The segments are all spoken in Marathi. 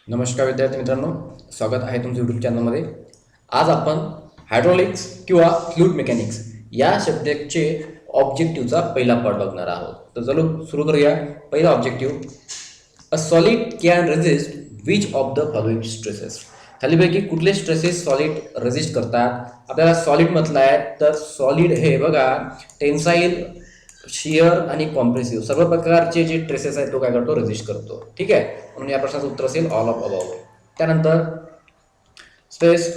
नमस्कार विद्यार्थी मित्रांनो, स्वागत आहे तुमच्या यूट्यूब चॅनलमध्ये. आज आपण हायड्रॉलिक्स किंवा फ्लूइड मेकॅनिक्स या सब्जेक्टचे ऑब्जेक्टिव्हचा पहिला पार्ट बघणार आहोत. तर चलो सुरू करूया. पहिला objective, a solid can resist which of the following stresses. खालीपैकी कुठले स्ट्रेसेस सॉलिड रेजिस्ट करतात. आपल्याला सॉलिड म्हटलं आहे तर सॉलिड हे बघा टेन्साईल, शियर आणि कॉम्प्रेसिव्ह सर्व प्रकारचे जे ट्रेसेस आहेत तो काय करतो, रेजिस्ट करतो. ठीक आहे, म्हणून या प्रश्नाचं उत्तर असेल ऑल ऑफ अबाव. त्यानंतर space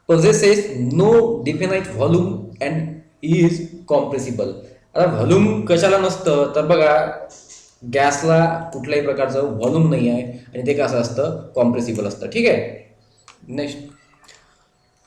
possesses no definite volume and is compressible. आता व्हॉल्यूम कशाला नसतं तर बघा गॅसला कुठल्याही प्रकारचं व्हॉल्यूम नाही आहे आणि ते कसं असतं, कॉम्प्रेसिबल असतं. ठीक आहे. Next,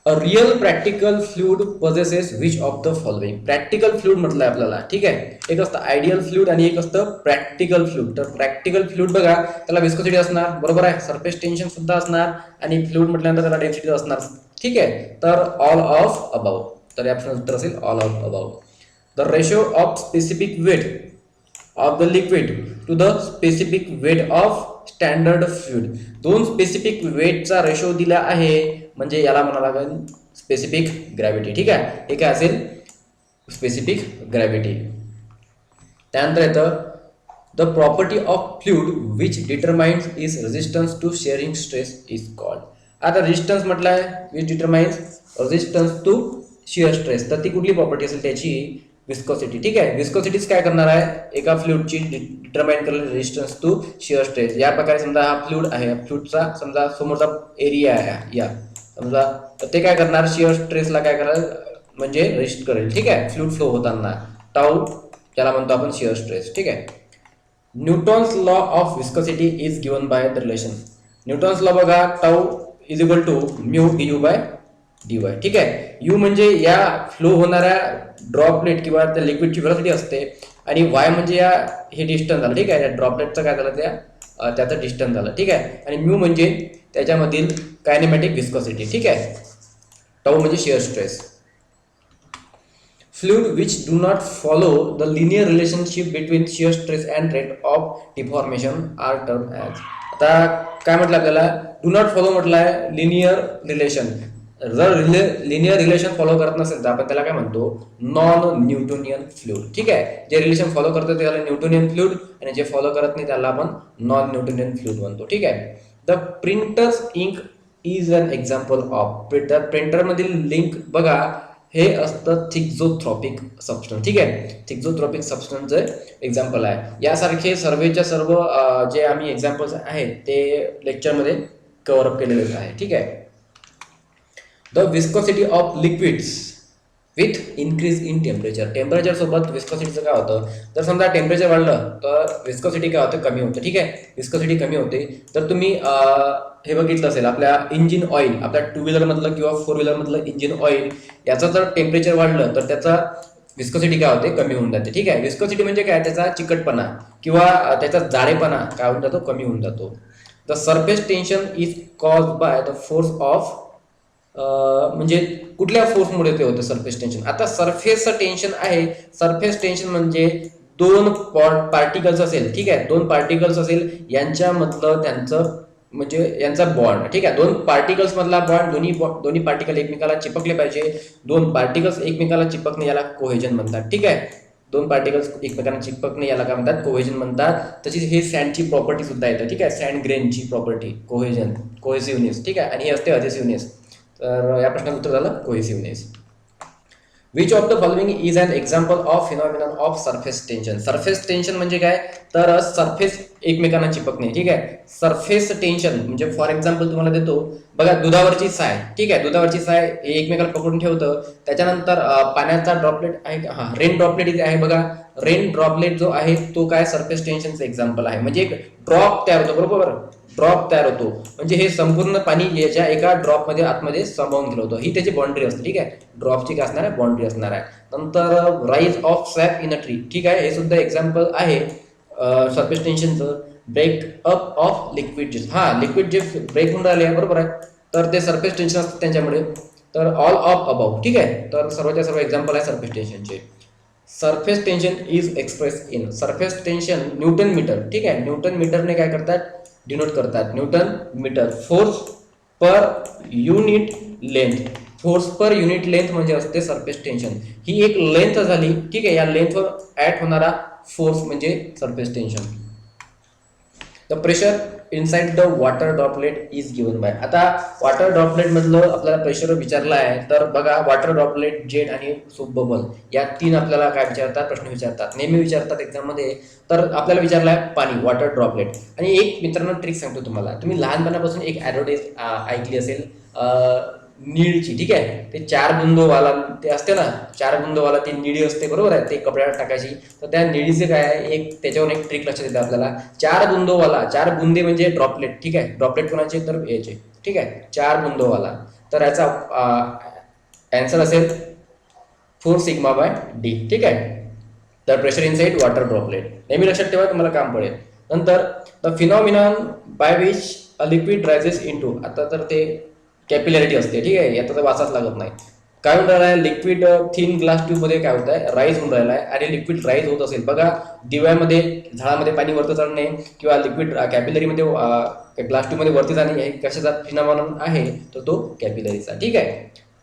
a real practical fluid possesses which of the following. Practical fluid म्हटलं आहे आपल्याला. ठीक आहे, एक असतं आयडियल फ्लूइड आणि एक असतं प्रॅक्टिकल फ्लूइड. तर प्रॅक्टिकल फ्लूइड बघा त्याला विस्कोसिटी असणार, बरोबर आहे, सरफेस टेन्शन सुद्धा असणार आणि फ्लूइड म्हटल्यानंतर त्याला डेन्सिटी असणार. ठीक आहे, तर ऑल ऑफ अबाव. तर या प्रश्नाचं उत्तर असेल all of above. The ratio of specific weight of the liquid to the specific weight of standard fluid. दोन स्पेसिफिक वेटचा रेशो दिला आहे म्हणजे याला म्हणावं लागेल स्पेसिफिक ग्रॅव्हिटी. ठीक आहे, हे काय असेल, स्पेसिफिक ग्रॅव्हिटी. त्यानंतर येतं the property of fluid which determines is resistance to shearing stress is called. आता रेजिस्टन्स म्हटलं आहे which determines resistance to shear stress, तर ती कुठली प्रॉपर्टी असेल त्याची, विस्कोसिटी. ठीक आहे, विस्कोसिटीच काय करणार आहे, एका फ्लूइडची डिटरमाइन करेल रेजिस्टन्स टू शिअर स्ट्रेस. या प्रकारे समजा हा फ्लूइड आहे, फ्लूइडचा समजा समोरचा एरिया आहे या समजा, तर ते काय करणार, शिअर स्ट्रेसला काय करेल म्हणजे रेजिस्ट करेल. ठीक आहे, फ्लूइड फ्लो होताना टाऊ ज्याला म्हणतो आपण शिअर स्ट्रेस. ठीक आहे. Newton's law of viscosity is given by the relation. Newton's law बघा, tau is equal to mu d u by d y. ठीक आहे, यू म्हणजे या फ्लो होणाऱ्या ड्रॉपलेट किंवा त्या लिक्विडची व्हेलॉसिटी असते आणि वाय म्हणजे या हे डिस्टन्स झालं. ठीक आहे, त्या ड्रॉपलेटचं काय झालं, त्याचं डिस्टन्स झालं. ठीक आहे, आणि म्यू म्हणजे त्याच्यामधील कायनेमॅटिक विस्कोसिटी. ठीक आहे, टाऊ म्हणजे shear stress. Fluid which do not follow the linear relationship between shear stress and rate of deformation are term as. आता काय म्हटलं आपल्याला, डू नॉट फॉलो म्हटलं आहे लिनियर रिलेशन. जर लिनियर रिलेशन फॉलो करत नसेल तर आपण त्याला काय म्हणतो, नॉन न्यूटोनियन फ्लूइड. ठीक आहे, जे रिलेशन फॉलो करतो त्याला न्यूटोनियन फ्लूइड आणि जे फॉलो करत नाही त्याला आपण नॉन न्यूटोनियन फ्लूइड म्हणतो. ठीक आहे. The printer's ink is an example of. प्रिंटरमधील लिंक बघा हे असतं थिक्झोथ्रॉपिक सबस्टन्स. ठीक आहे, थिक्झोथ्रॉपिक सबस्टन्सचं एक्झाम्पल आहे. यासारखे सर्वेच्या सर्व जे आम्ही एक्झाम्पल्स आहेत ते लेक्चरमध्ये कव्हर अप केलेले आहे. ठीक आहे. The viscosity of liquids with increase in temperature. Temperature सोबत विस्कोसिटीचं काय होतं, जर समजा टेम्परेचर वाढलं तर विस्कोसिटी काय होतं, कमी होतं. ठीक आहे, विस्कोसिटी कमी होते. तर तुम्ही हे बघितलं असेल आपल्या इंजिन ऑइल, आपल्या टू व्हीलरमधलं किंवा फोर व्हीलरमधलं इंजिन ऑइल याचं जर टेम्परेचर वाढलं तर त्याचा विस्कोसिटी काय होते, कमी होऊन जाते. ठीक आहे, विस्कोसिटी म्हणजे काय, त्याचा चिकटपणा किंवा त्याचा जाडेपणा काय होऊन जातो, कमी होऊन जातो. The surface tension is cause by the force of, म्हणजे कुठल्या फोर्समुळे ते होतं सरफेस टेन्शन. आता सरफेस टेन्शन आहे, सरफेस टेन्शन म्हणजे दोन पार्टिकल्स असेल. ठीक आहे, दोन पार्टिकल्स असेल यांच्यामधलं त्यांचं म्हणजे यांचा बॉन्ड. ठीक आहे, दोन पार्टिकल्स मधला बॉन्ड, दोन्ही पार्टिकल एकमेकाला चिपकले पाहिजे. दोन पार्टिकल्स एकमेकाला चिपकणे याला कोहेजन म्हणतात. ठीक आहे, दोन पार्टिकल्स एकमेकांना चिपकणे याला काय म्हणतात, कोहेजन म्हणतात. तशीच हे सँडची प्रॉपर्टी सुद्धा येतं. ठीक आहे, सँड ग्रेनची प्रॉपर्टी कोहेजन, कोहेसिव्हनेस. ठीक आहे, आणि हे असते अधेसिव्हनेस. तर या प्रश्नाचं उत्तर झालं cohesiveness. Which of the following is an example of phenomenon of surface tension. Surface tension म्हणजे काय, तर सरफेस एकमेकांना चिपकणे. ठीक आहे, सरफेस टेन्शन म्हणजे फॉर एक्झाम्पल तुम्हाला देतो बघा, दुधावरची साय. ठीक आहे, दुधावरची साय हे एकमेकाला पकडून ठेवतं. त्याच्यानंतर पाण्याचा ड्रॉपलेट आहे, हा रेन ड्रॉपलेट आहे बघा. रेन ड्रॉपलेट जो आहे तो काय सरफेस टेन्शनचं एक्झाम्पल आहे. म्हणजे एक ड्रॉप तयार होतो, बरोबर, ड्रॉप तयार होतो म्हणजे हे संपूर्ण पाणी याच्या एका ड्रॉपमध्ये आतमध्ये सामावून गेलं होतं. ही त्याची बाउंड्री असते. ठीक आहे, ड्रॉपची काय असणार आहे, बाउंड्री असणार आहे. नंतर rise of SAP in a tree. ठीक आहे, हे सुद्धा एक्झाम्पल आहे सरफेस टेन्शनचं. ब्रेकअप ऑफ लिक्विड, हा लिक्विड जे ब्रेक होऊन राहिले आहे, बरोबर आहे, तर ते सरफेस टेन्शन असतं त्यांच्यामुळे. तर ऑल ऑफ अबाव. ठीक आहे, तर सर्वच्या सर्व एक्झाम्पल आहे सरफेस टेन्शनचे. Surface tension is express in. Surface tension newton metre. ठीक आहे, न्यूटन मीटरने काय करतात, डिनोट करतात, newton metre. Force per unit length, force per unit length म्हणजे असते सरफेस टेन्शन. ही एक लेंथ झाली, ठीक आहे. या लेंथवर ऍट होणारा फोर्स म्हणजे surface tension. The pressure inside the water droplet is given bye. आता वॉटर ड्रॉपलेट मधलं आपल्याला प्रेशर विचारलं आहे, तर बघा वॉटर ड्रॉपलेट, जेट आणि सूप बबल या तीन आपल्याला काय विचारतात, प्रश्न विचारतात, नेहमी विचारतात एक्झाम मध्ये. तर आपल्याला विचारलं आहे पाणी, वॉटर ड्रॉपलेट. आणि एक मित्रांनो ट्रिक सांगतो तुम्हाला, तुम्ही लहानपणापासून एक ऍडव्हर्टाईज ऐकली असेल निळची, ठीक आहे. ते 4 बुंदोवाला ते असते ना, 4 बुंदोवाला ती निळी असते, बरोबर आहे, ते कपड्यावर टाकायची. तर त्या निळीचे काय आहे, एक त्याच्यावर एक ट्रिक लक्षात येते आपल्याला. 4 बुंदोवाला, 4 बुंदे म्हणजे ड्रॉपलेट, ठीक आहे. ड्रॉपलेट कोणाचे, तर याचे, ठीक आहे, 4 बुंदोवाला. तर याचा आन्सर असेल 4 सिग्मा बाय डी, ठीक आहे. तर प्रेशर इनसाइड वॉटर ड्रॉपलेट नेहमी लक्षात ठेवा, तुम्हाला काम पडेल. नंतर the phenomenon by which a liquid rises into. आता तर ते कॅपिलॅरिटी असते, ठीक आहे, याचा तर वाचाच लागत नाही. काय होऊन राहिला आहे, लिक्विड थिन ग्लास ट्यूब मध्ये काय होत आहे, राईज होऊन राहिला आहे. आणि लिक्विड राईज होत असेल, बघा दिव्यामध्ये, झाडामध्ये पाणी वरती चढणे किंवा लिक्विड कॅपिलरीमध्ये ग्लास ट्यूब मध्ये वरती जाणे, हे कशाचा फिनॉमिनॉन आहे, तर तो कॅपिलरीचा, ठीक आहे.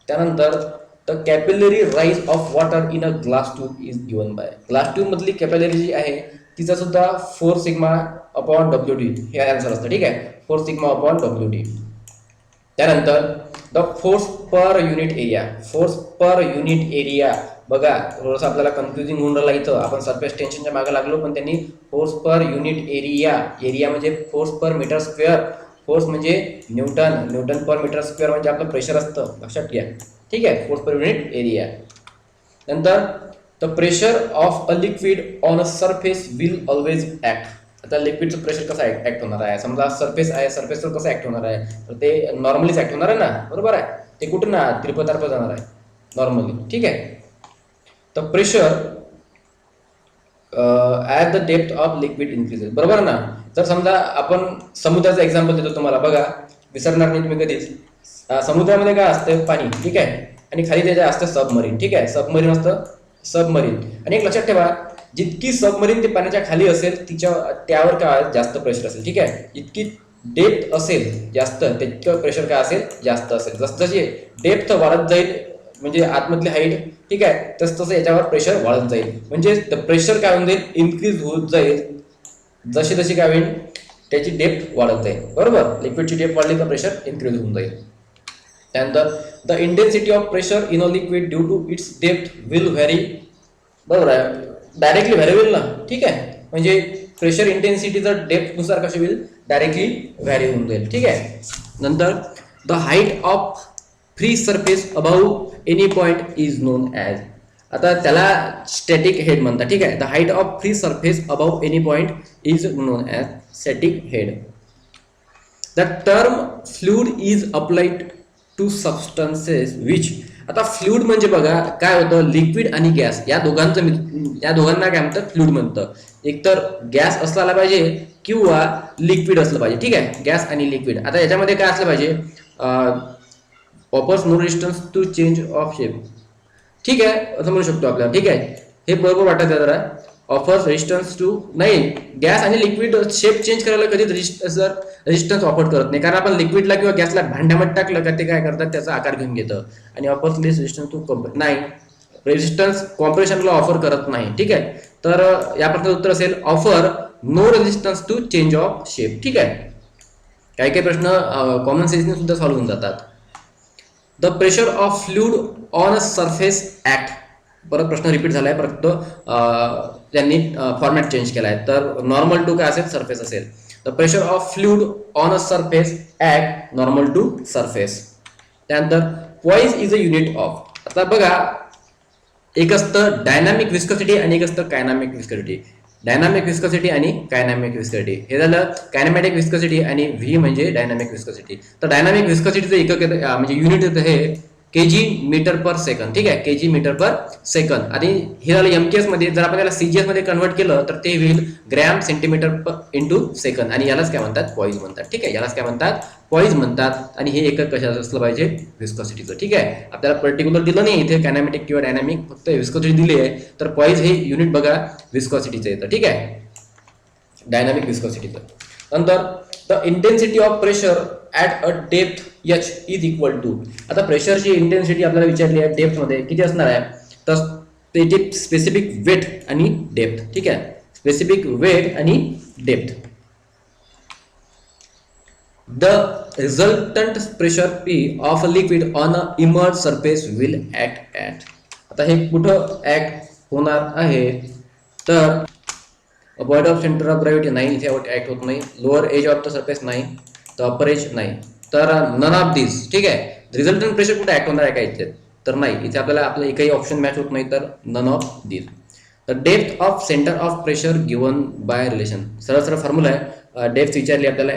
त्यानंतर the capillary rise of water in a glass tube is given bye. Glass tube मधली कॅपिलरी जी आहे तिचा सुद्धा 4 सिग्मा अपॉन WD हे आन्सर असतं, ठीक आहे. 4 सिग्मा अपॉन WD. त्यानंतर the force per unit area, force per unit area. बघा थोडंसं आपल्याला कन्फ्युजिंग होऊन राहिला इथं, आपण सरफेस टेन्शनच्या मागे लागलो, पण त्यांनी force per unit area, area म्हणजे force per metre square, force म्हणजे newton, newton per metre square म्हणजे आपलं प्रेशर असतं, लक्षात घ्या, ठीक आहे. Force per unit area. नंतर the pressure of a liquid on a surface will always act. आता लिक्विडचं प्रेशर कसं ऍक्ट होणार आहे, समजा सरफेस आहे, सरफेसवर कसं ऍक्ट होणार आहे, तर ते नॉर्मलीच ऍक्ट होणार आहे ना, बरोबर आहे. ते कुठं ना त्रिपतार्फ जाणार आहे नॉर्मली, ठीक आहे. The pressure at the depth of liquid increases, बरोबर ना. जर समजा आपण समुद्राचं एक्झाम्पल देतो तुम्हाला, बघा विसरणार नाही तुम्ही कधीच. समुद्रामध्ये काय असतं, पाणी, ठीक आहे, आणि खाली त्याच्या असतं सबमरीन, ठीक आहे. सबमरीन असतं, सबमरीन. आणि एक लक्षात ठेवा, जितकी सबमरीन ते पाण्याच्या खाली असेल त्यावर काय जास्त प्रेशर असेल, ठीक आहे. जितकी डेप्थ असेल जास्त, तितकं प्रेशर काय असेल, जास्त असेल. जशी डेप्थ वाढत जाईल म्हणजे आतमधली हाईट, ठीक आहे, तसं याच्यावर प्रेशर वाढत जाईल. म्हणजे प्रेशर काय होऊन जाईल, इन्क्रीज होत जाईल. जशी जशी काय होईल, त्याची डेप्थ वाढत जाईल, बरोबर. लिक्विडची डेप्थ वाढली तर प्रेशर इन्क्रीज होऊन जाईल. त्यानंतर the intensity of pressure in a liquid due to its depth will vary, बरोबर आहे, डायरेक्टली व्हॅरी होईल ना, ठीक आहे. म्हणजे प्रेशर इंटेन्सिटी जर डेप्थ नुसार कशी होईल, डायरेक्टली व्हॅरी होऊन जाईल, ठीक आहे. नंतर the height of free surface above any point is known as. आता त्याला स्टॅटिक हेड म्हणतात, ठीक आहे. The height of free surface above any point is known as static head. The term fluid is applied to substances which. आता फ्लुइड म्हणजे बघा काय होतं, लिक्विड आणि गॅस या दोघांना काय म्हणतात, फ्लुइड म्हणतं. एकतर गॅस असला पाहिजे किंवा लिक्विड असलं पाहिजे, ठीक आहे. गॅस आणि लिक्विड. आता याच्यामध्ये काय असलं पाहिजे, offers no resistance to change of shape, ठीक आहे, असं म्हणू शकतो आपल्याला, ठीक आहे. हे बरोबर वाटत आहे जरा. ऑफर्स रेजिस्टन्स टू, नाही, गॅस आणि लिक्विड शेप चेंज करायला कधीच रेजिस्टन्स ऑफर करत नाही, कारण आपण लिक्विडला किंवा गॅसला भांड्यामध्ये टाकलं का ते काय करतात, त्याचा आकार घेऊन घेतं. आणि ऑफर्स लेस रेजिस्टन्स टू नाही, रेजिस्टन्स कॉम्प्रेशनला ऑफर करत नाही, ठीक आहे. तर या प्रश्नाचं उत्तर असेल offer no resistance to change of shape, ठीक आहे. काही काही प्रश्न कॉमन सेन्सने सुद्धा सॉल्व्ह होऊन जातात. The pressure of fluid on a surface act. परत प्रश्न रिपीट झालाय, परत त्यांनी फॉर्मॅट चेंज केलाय. तर नॉर्मल टू काय असेल, सरफेस असेल. The pressure of fluid on a surface act normal to surface. त्यानंतर poise is a unit of. आता बघा एक असतं डायनामिक विस्कोसिटी आणि एक असतं कायनामिक विस्कोसिटी. डायनामिक विस्कोसिटी आणि कायनामिक विस्कोसिटी. हे झालं कायनेमॅटिक विस्कोसिटी आणि व्ही म्हणजे डायनामिक विस्कोसिटी. तर डायनामिक विस्कोसिटीचं एकक म्हणजे युनिट येतं हे kg मीटर पर सेकंद, ठीक आहे, kg मीटर पर सेकंद. आणि हे झालं एमकेएस मध्ये. जर आपण याला सीजीएस मध्ये कन्वर्ट केलं तर ते होईल ग्रॅम सेंटीमीटर इंटू सेकंद. आणि यालाच काय म्हणतात, पॉइज म्हणतात, ठीक आहे. यालाच काय म्हणतात, पॉइज म्हणतात. आणि हे एकक कशाचं असलं पाहिजे, विस्कोसिटीचं, ठीक आहे. आपल्याला पर्टिक्युलर दिलं नाही इथे कायनेमॅटिक किंवा डायनामिक, फक्त विस्कोसिटी दिली आहे. तर पॉइज हे युनिट बघा विस्कोसिटीचं येतं, ठीक आहे, डायनामिक विस्कोसिटीचं. नंतर the intensity of pressure at a depth H is equal to, आता प्रेशरची इंटेन्सिटी आपल्याला विचारली आहे डेप्थमध्ये किती असणार आहे, तर त्याची स्पेसिफिक वेट आणि डेप्थ. ठीक आहे, स्पेसिफिक वेट आणि depth. The resultant pressure P of a liquid on a immerse surface will act at, आता हे कुठं ऍक्ट होणार आहे, तर point of centre of gravity नाही, इथे ऍक्ट होत नाही. Lower edge of the surface नाही, तर अपर एज नाही, तर नन ऑफ दिस. ठीक आहे, रिझल्टंट प्रेशर कुठे ऍक्ट होणार आहे का इथे, तर नाही, इथे आपल्याला आपलं एकही ऑप्शन मॅच होत नाही, तर none of this. The depth of centre of pressure given by relation, सरळ सरळ फॉर्म्युला आहे, डेप्थ विचारली आपल्याला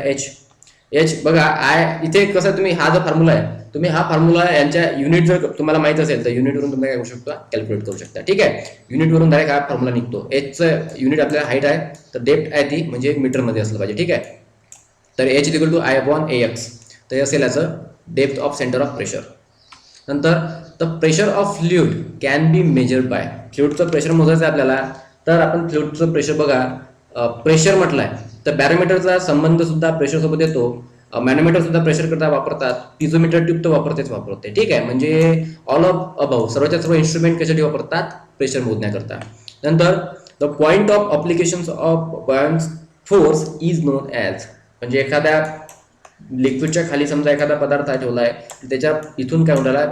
एच बघा आय, इथे कसं तुम्ही हा जो फॉर्म्युला आहे, तुम्ही हा फॉर्म्युला यांच्या युनिट जर तुम्हाला माहित असेल तर युनिटवरून तुम्ही काय करू शकता, कॅल्क्युलेट करू शकता. ठीक आहे, युनिटवरून डायरेक्ट हा फॉर्म्युला निघतो. एचचं युनिट आपल्याला हाईट आहे, तर डेप्थ आहे ती म्हणजे मीटरमध्ये असलं पाहिजे. ठीक आहे, तर H equal to I upon AX, तर असेल याचं depth of centre of pressure. नंतर the pressure of fluid can be measured by, फ्लुइडचं प्रेशर मोजायचं आहे आपल्याला, तर आपण फ्लुइडचं प्रेशर बघा, प्रेशर म्हटलंय तर बॅरोमीटरचा संबंध सुद्धा प्रेशर सोबत येतो, मॅनोमीटर सुद्धा प्रेशर करता वापरतात, पिझोमीटर ट्यूब तर वापरते. ठीक आहे, म्हणजे ऑल ऑफ अबव सर्वच्या सर्व इन्स्ट्रुमेंट कशासाठी वापरतात, प्रेशर मोजण्याकरता. नंतर the point of application of buoyancy force is known as, म्हणजे एखाद्या लिक्विडच्या खाली समजा एखादा पदार्थ ठेवलाय, त्याच्या इथून काय होणार आहे,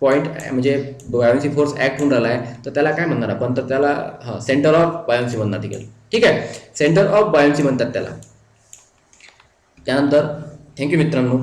पॉइंट म्हणजे बायोन्सी फोर्स ऍक्ट होऊन राहिला आहे, तर त्याला काय म्हणणार आपण, तर त्याला सेंटर ऑफ बायोन्सी म्हणणार. ठीक आहे, सेंटर ऑफ बायोन्सी म्हणतात त्याला. त्यानंतर थँक्यू मित्रांनो.